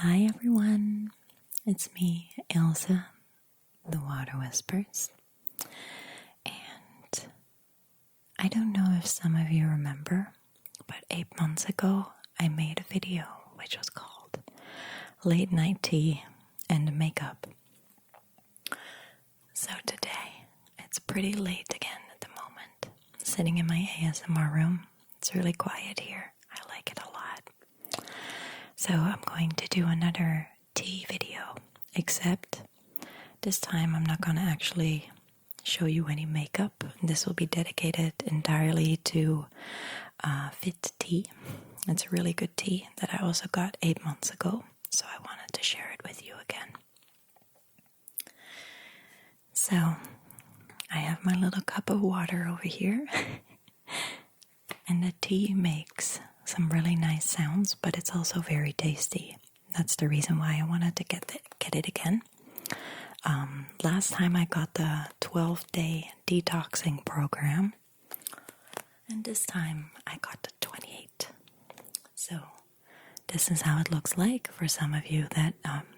Hi everyone, it's me, Ilsa, TheWaterwhispers, and I don't know if some of you remember, but 8 months ago I made a video which was called Late Night Tea and Makeup. So today, it's pretty late again at the moment, sitting in my ASMR room. It's really quiet here, I like it a lot. So I'm going to do another tea video, except this time I'm not going to actually show you any makeup. This will be dedicated entirely to Fit Tea. It's a really good tea that I also got 8 months ago, so I wanted to share it with you again. So I have my little cup of water over here, and the tea makes some really nice sounds, but it's also very tasty. That's the reason why I wanted to get it again. Last time I got the 12-day detoxing program, and this time I got the 28. So this is how it looks like for some of you that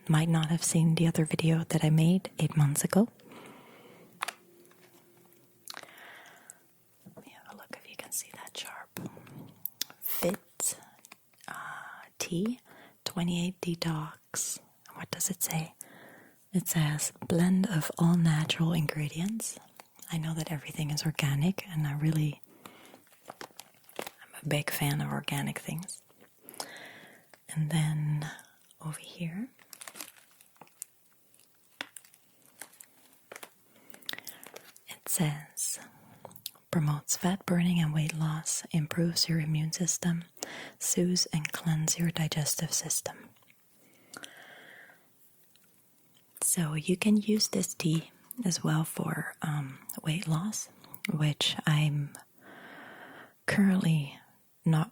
might not have seen the other video that I made 8 months ago. Let me have a look if you can see that sharp. Fit Tea 28 Detox. What does it say? It says blend of all natural ingredients. I know that everything is organic, and I'm a big fan of organic things. And then over here, it says promotes fat burning and weight loss, improves your immune system, soothes and cleanses your digestive system. So you can use this tea as well for weight loss, which I'm currently not,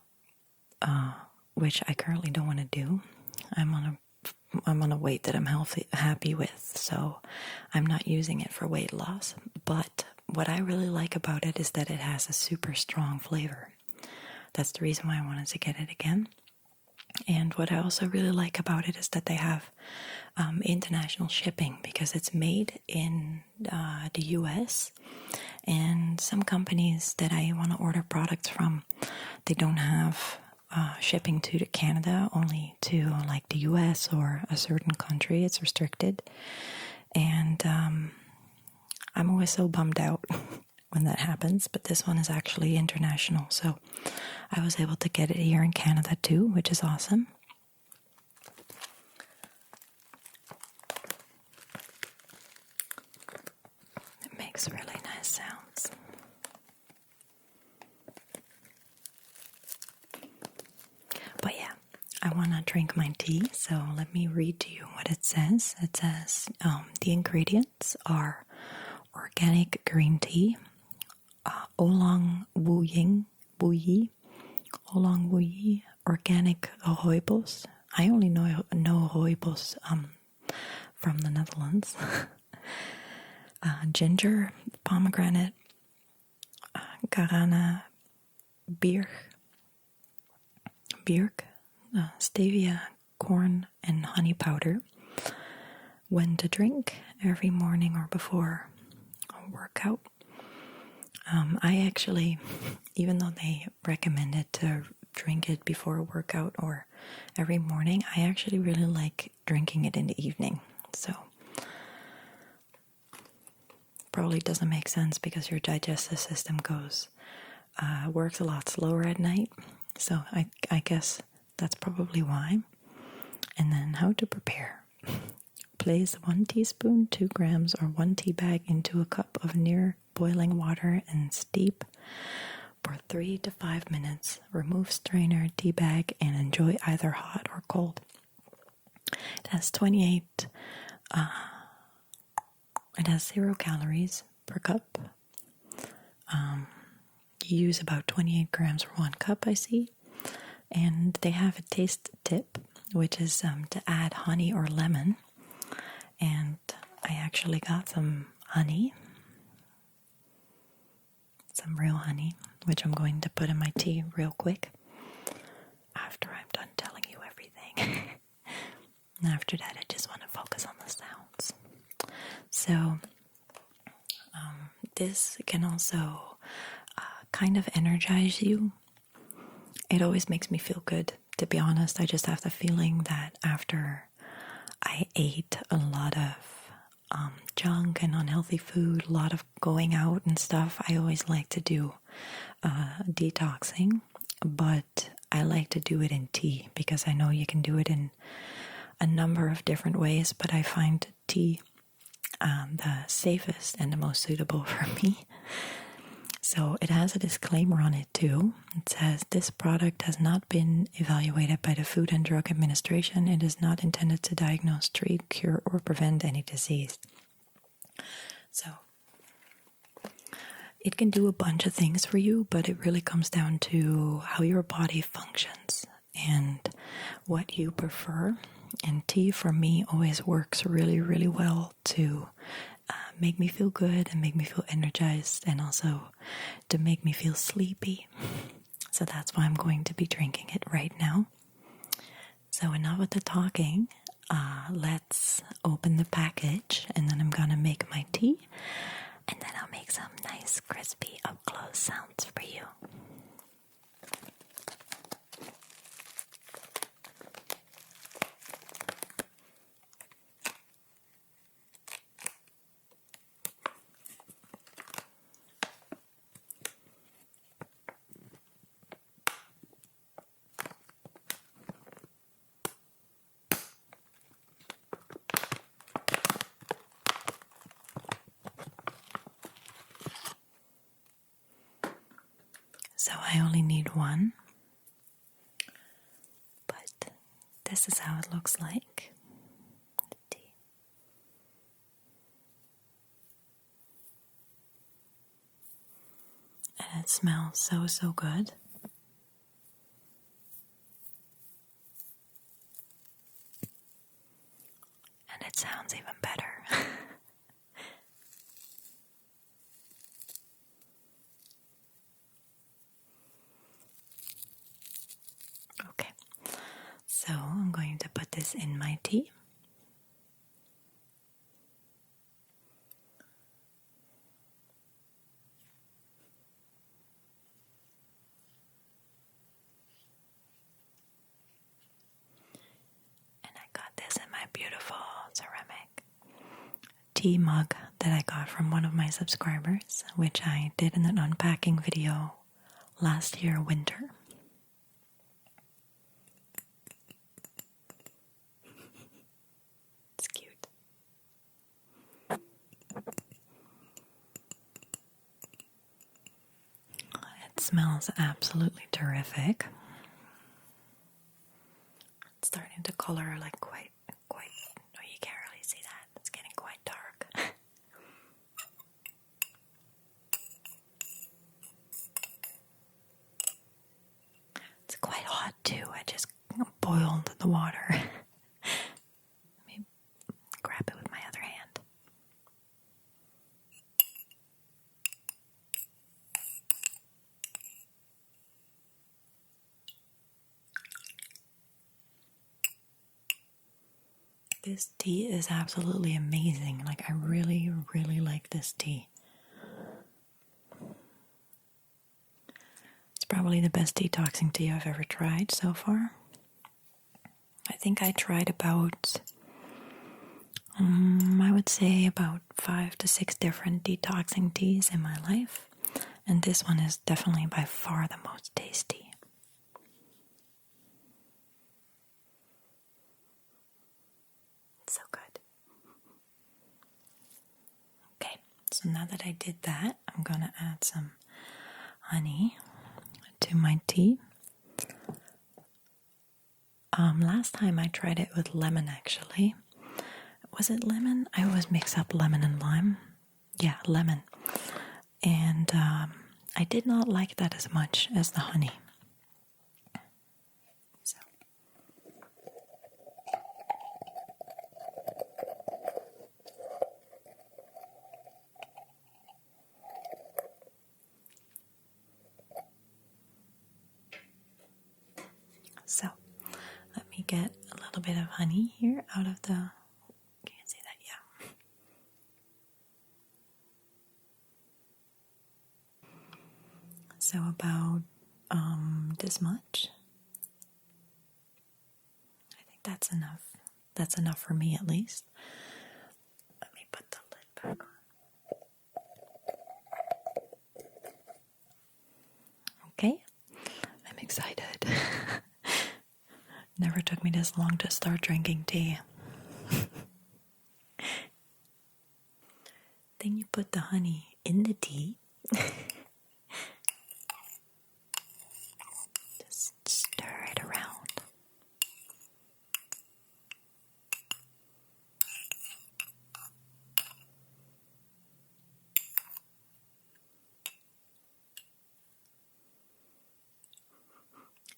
which I currently don't want to do. I'm on a weight that I'm happy with, so I'm not using it for weight loss. But what I really like about it is that it has a super strong flavor. That's the reason why I wanted to get it again. And what I also really like about it is that they have international shipping, because it's made in the US, and some companies that I want to order products from, they don't have shipping to Canada, only to like the US or a certain country. It's restricted, and I'm always so bummed out when that happens, but this one is actually international, so I was able to get it here in Canada too, which is awesome. It makes really nice sounds. But yeah, I want to drink my tea, so let me read to you what it says. It says the ingredients are organic green tea, oolong wuyi, organic rooibos. I only know rooibos from the Netherlands. Ginger, pomegranate, guarana, birch, stevia, corn, and honey powder. When to drink: every morning or before a workout. I actually, even though they recommended to drink it before a workout or every morning, I actually really like drinking it in the evening. So probably doesn't make sense because your digestive system works a lot slower at night. So I guess that's probably why. And then how to prepare. Place 1 teaspoon, 2 grams, or 1 tea bag into a cup of near boiling water and steep for 3 to 5 minutes. Remove strainer, tea bag, and enjoy either hot or cold. It has 28. It has 0 calories per cup. You use about 28 grams for 1 cup, I see. And they have a taste tip, which is to add honey or lemon. And I actually got some honey, some real honey, which I'm going to put in my tea real quick after I'm done telling you everything. And after that, I just want to focus on the sounds. So this can also kind of energize you. It always makes me feel good, to be honest. I just have the feeling that after I ate a lot of junk and unhealthy food, a lot of going out and stuff, I always like to do detoxing, but I like to do it in tea because I know you can do it in a number of different ways, but I find tea the safest and the most suitable for me. So it has a disclaimer on it too. It says, this product has not been evaluated by the Food and Drug Administration. It is not intended to diagnose, treat, cure, or prevent any disease. So it can do a bunch of things for you, but it really comes down to how your body functions and what you prefer. And tea for me always works really, really well to make me feel good and make me feel energized, and also to make me feel sleepy. So that's why I'm going to be drinking it right now. So enough with the talking. Let's open the package, and then I'm gonna make my tea, and then I'll make some nice crispy up close sounds for you. So I only need one, but this is how it looks like. The tea. And it smells so, so good. And it sounds even better. Okay, so I'm going to put this in my tea. And I got this in my beautiful ceramic tea mug that I got from one of my subscribers, which I did in an unpacking video last year winter. It's cute. It smells absolutely terrific. It's starting to color like quite, no, you can't really see that. It's getting quite dark. It's quite hot too. I just boiled the water. Let me grab it with my other hand. This tea is absolutely amazing. Like, I really, really like this tea. It's probably the best detoxing tea I've ever tried so far. I think I tried about, I would say about 5 to 6 different detoxing teas in my life. And this one is definitely by far the most tasty. So good. Okay, so now that I did that, I'm gonna add some honey to my tea. Last time I tried it with lemon, actually. Was it lemon? I always mix up lemon and lime. Yeah, lemon. And I did not like that as much as the honey. So. So, let me get a little little bit of honey here out of the, can you see that? Yeah. So about this much. I think that's enough. That's enough for me at least. Let me put the lid back on. Okay, I'm excited. Never took me this long to start drinking tea. Then you put the honey in the tea. Just stir it around.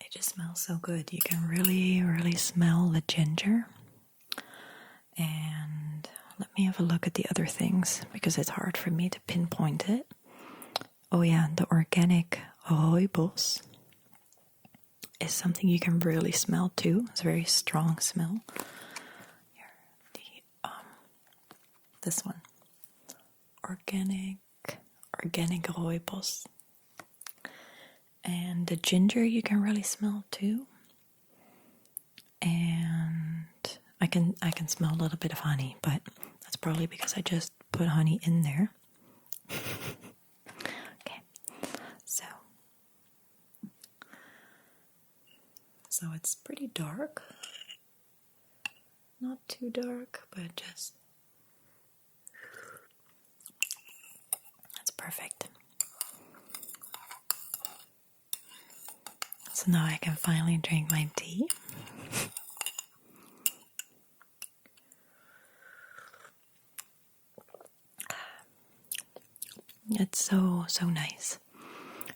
It just smells so good. You can really, really smell the ginger. And let me have a look at the other things because it's hard for me to pinpoint it. Oh yeah, the organic rooibos is something you can really smell too. It's a very strong smell. Here, this one, organic rooibos, and the ginger you can really smell too. And I can smell a little bit of honey, but that's probably because I just put honey in there. Okay, so it's pretty dark. Not too dark, but just that's perfect. So now I can finally drink my tea. It's so nice.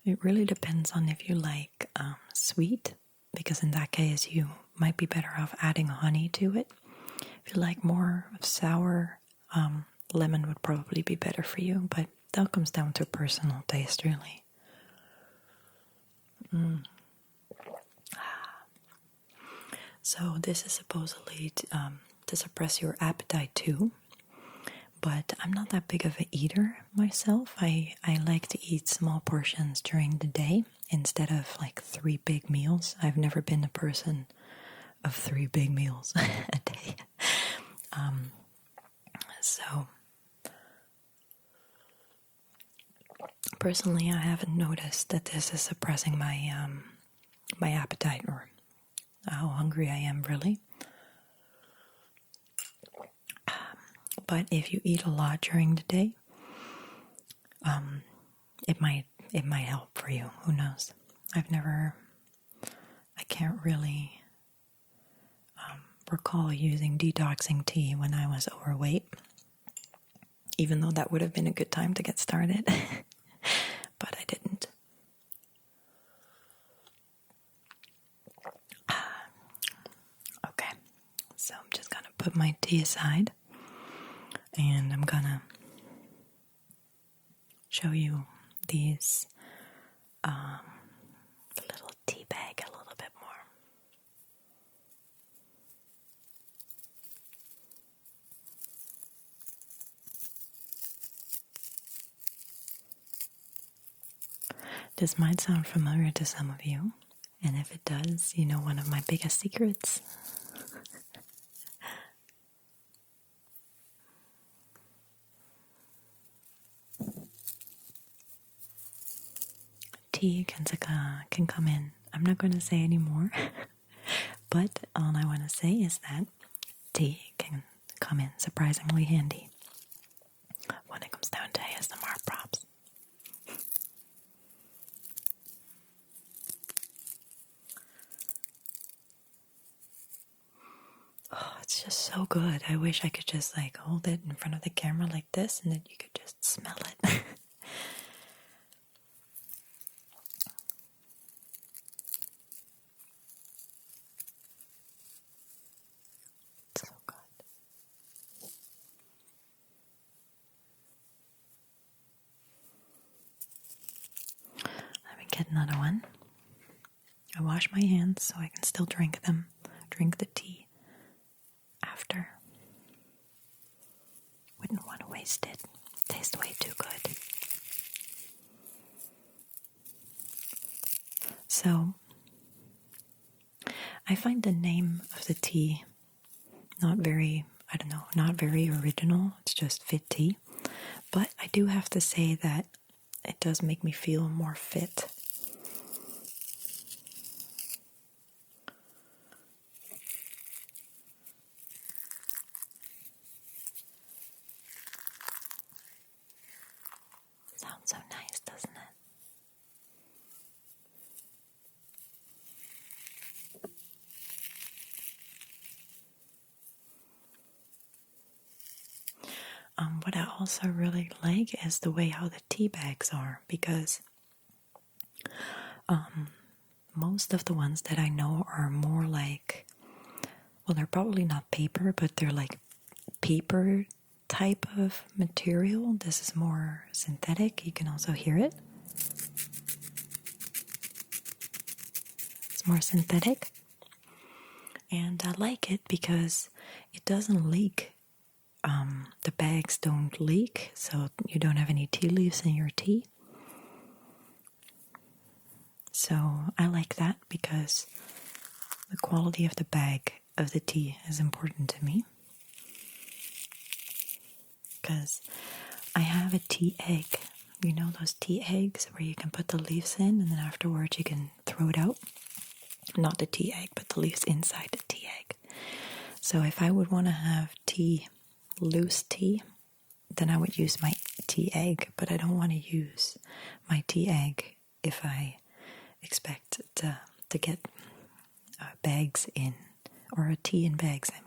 It really depends on if you like sweet, because in that case you might be better off adding honey to it. If you like more of sour, lemon would probably be better for you, but that comes down to personal taste, really. So this is supposedly to suppress your appetite too. But I'm not that big of an eater myself. I like to eat small portions during the day instead of like 3 big meals. I've never been a person of 3 big meals a day. So personally, I haven't noticed that this is suppressing my my appetite or how hungry I am really. But if you eat a lot during the day, it might help for you. Who knows? I can't really recall using detoxing tea when I was overweight, even though that would have been a good time to get started, but I didn't. Okay, so I'm just gonna put my tea aside. And I'm gonna show you these little tea bag a little bit more. This might sound familiar to some of you, and if it does, you know one of my biggest secrets. Tea can come in. I'm not going to say any more, but all I want to say is that tea can come in surprisingly handy when it comes down to ASMR props. Oh, it's just so good. I wish I could just like hold it in front of the camera like this and then you could just smell it. So good. Let me get another one. I wash my hands so I can still drink the tea. after. Wouldn't want to waste it. Tastes way too good. So, I find the name of the tea not very original. It's just fit tea. But I do have to say that it does make me feel more fit. Sounds so nice, doesn't it? What I also really like is the way how the tea bags are, because most of the ones that I know are more like, well, they're probably not paper, but they're like paper type of material. This is more synthetic. You can also hear it. It's more synthetic. And I like it because it doesn't leak. The bags don't leak, so you don't have any tea leaves in your tea. So I like that because the quality of the bag of the tea is important to me. Because I have a tea egg. You know those tea eggs where you can put the leaves in and then afterwards you can throw it out? Not the tea egg, but the leaves inside the tea egg. So if I would want to have tea, loose tea, then I would use my tea egg, but I don't want to use my tea egg if I expect to get bags in, or a tea in bags, I mean.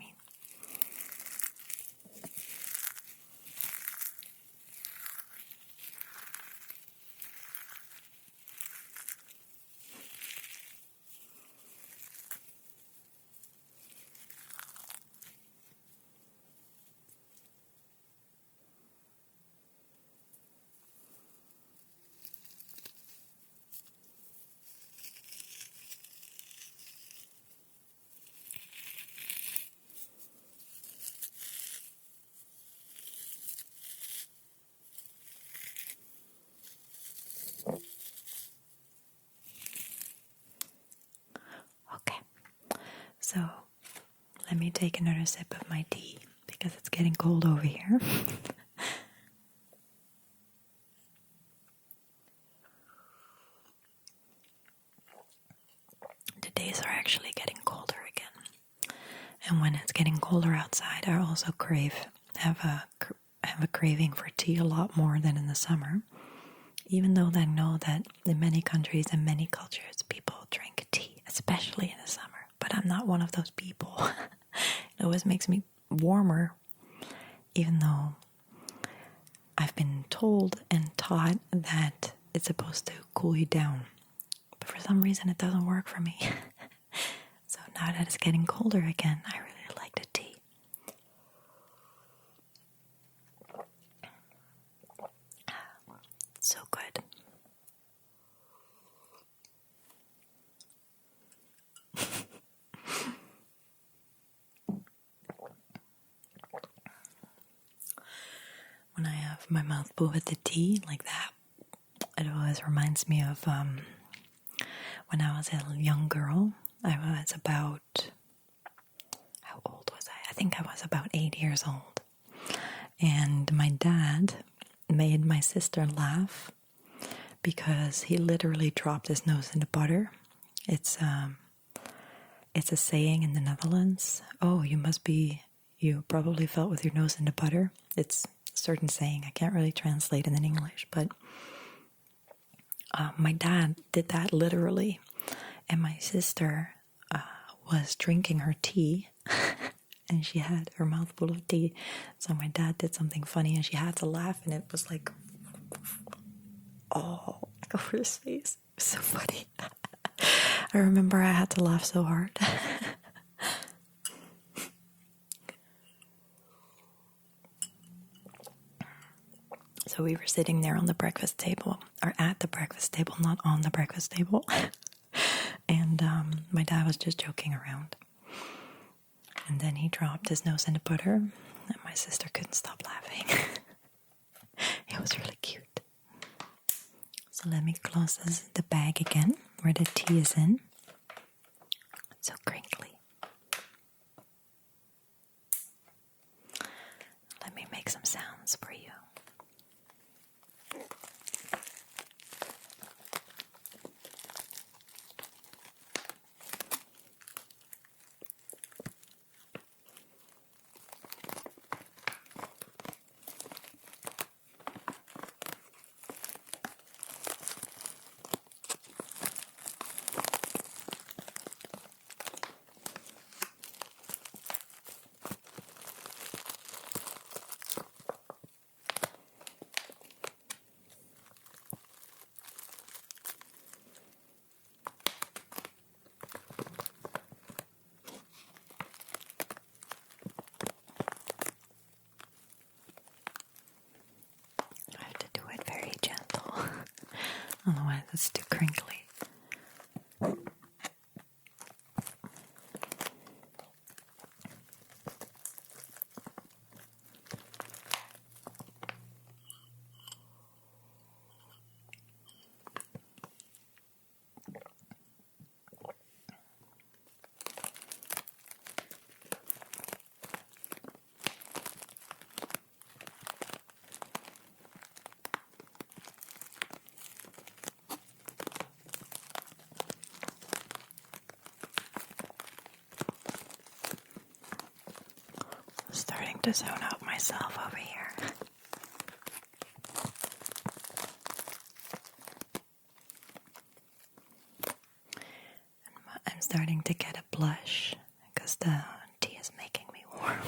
Okay, so let me take another sip of my tea because it's getting cold over here. The days are actually getting colder again, and when it's getting colder outside, I also have a craving for tea a lot more than in the summer. Even though I know that in many countries and many cultures, people drink tea, especially in the summer. But I'm not one of those people. It always makes me warmer, even though I've been told and taught that it's supposed to cool you down. But for some reason, it doesn't work for me. So now that it's getting colder again, I really like the tea. It's so good. When I have my mouth full with the tea like that, it always reminds me of when I was a young girl. I was about, how old was I? I think I was about 8 years old. And my dad made my sister laugh because he literally dropped his nose in the butter. It's a saying in the Netherlands. Oh, you probably felt with your nose in the butter. It's a certain saying. I can't really translate it in English, but my dad did that literally. And my sister was drinking her tea and she had her mouth full of tea. So my dad did something funny and she had to laugh, and it was like, oh, like over his face. It was so funny. I remember I had to laugh so hard. So we were sitting there on the breakfast table, or at the breakfast table, not on the breakfast table. And my dad was just joking around. And then he dropped his nose in the butter, and my sister couldn't stop laughing. It was really cute. So let me close the bag again, where the tea is in. So crinkly. Let me make some sounds for you. Otherwise, it's too crinkly. Starting to zone out myself over here. I'm starting to get a blush because the tea is making me warm.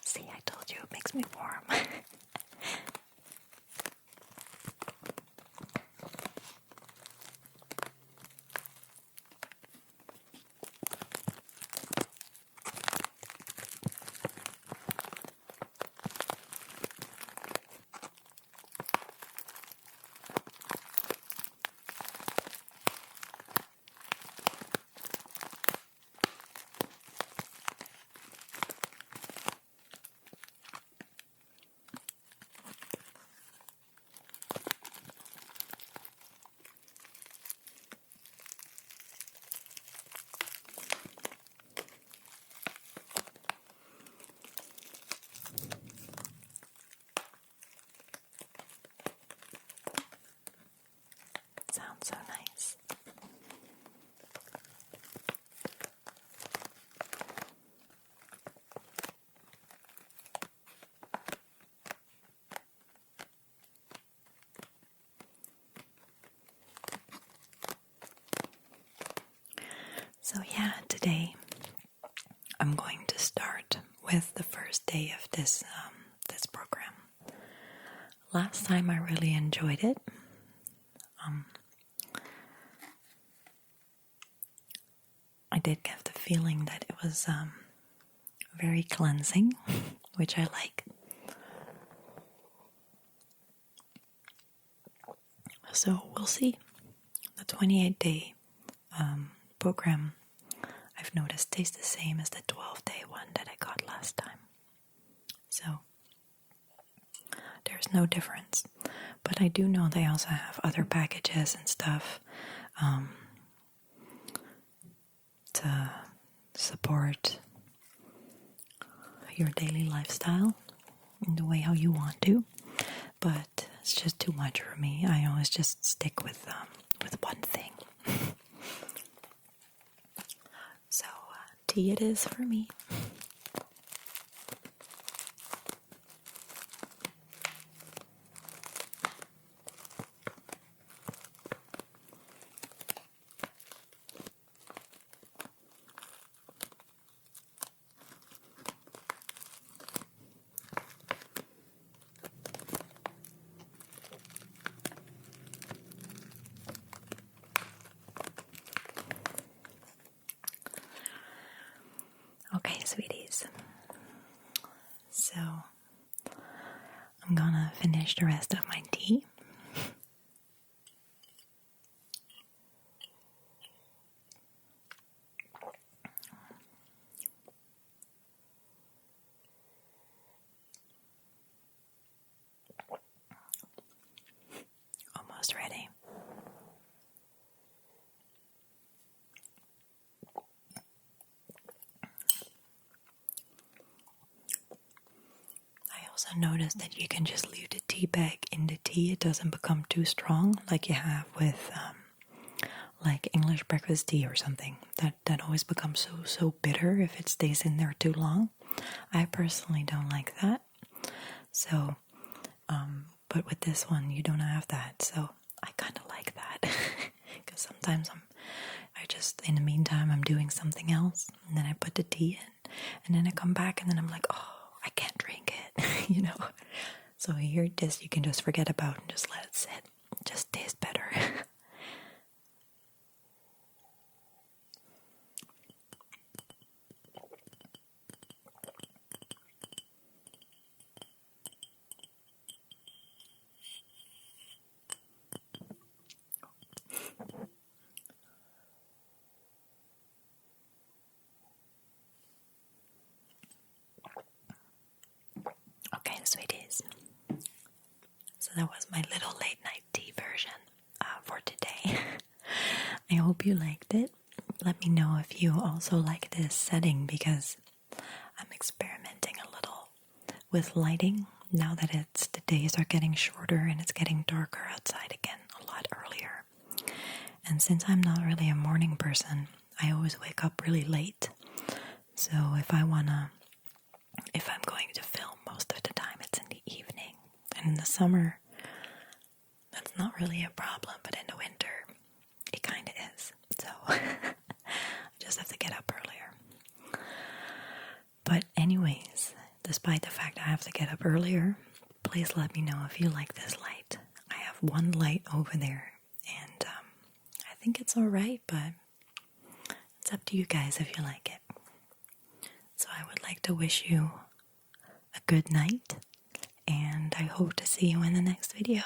See, I told you it makes me warm. Sounds so nice. So yeah, today I'm going to start with the first day of this program. Last time I really enjoyed it. I did get the feeling that it was very cleansing, which I like. So we'll see. The 28-day program, I've noticed, tastes the same as the 12-day one that I got last time. So there's no difference. But I do know they also have other packages and stuff to support your daily lifestyle in the way how you want to. But it's just too much for me. I always just stick with one thing. So tea it is for me. Okay, sweeties. So I'm gonna finish the rest of my tea. also noticed that you can just leave the tea bag in the tea. It doesn't become too strong like you have with like English breakfast tea or something. That always becomes so bitter if it stays in there too long. I personally don't like that. So, but with this one, you don't have that. So I kind of like that because sometimes in the meantime, I'm doing something else, and then I put the tea in, and then I come back, and then I'm like, oh, I can't drink it, you know. So here, you can just forget about and just let it sit. It just tastes better. Okay, sweeties. So that was my little late night tea version for today. I hope you liked it. Let me know if you also like this setting, because I'm experimenting a little with lighting now that the days are getting shorter and it's getting darker outside again a lot earlier. And since I'm not really a morning person, I always wake up really late. So if I'm going to film, most of the time it's in the evening. And in the summer, that's not really a problem, but in the winter, it kind of is. So I just have to get up earlier. But anyways, despite the fact I have to get up earlier, please let me know if you like this light. I have one light over there, and I think it's alright, but it's up to you guys if you like it. So I would like to wish you a good night, and I hope to see you in the next video.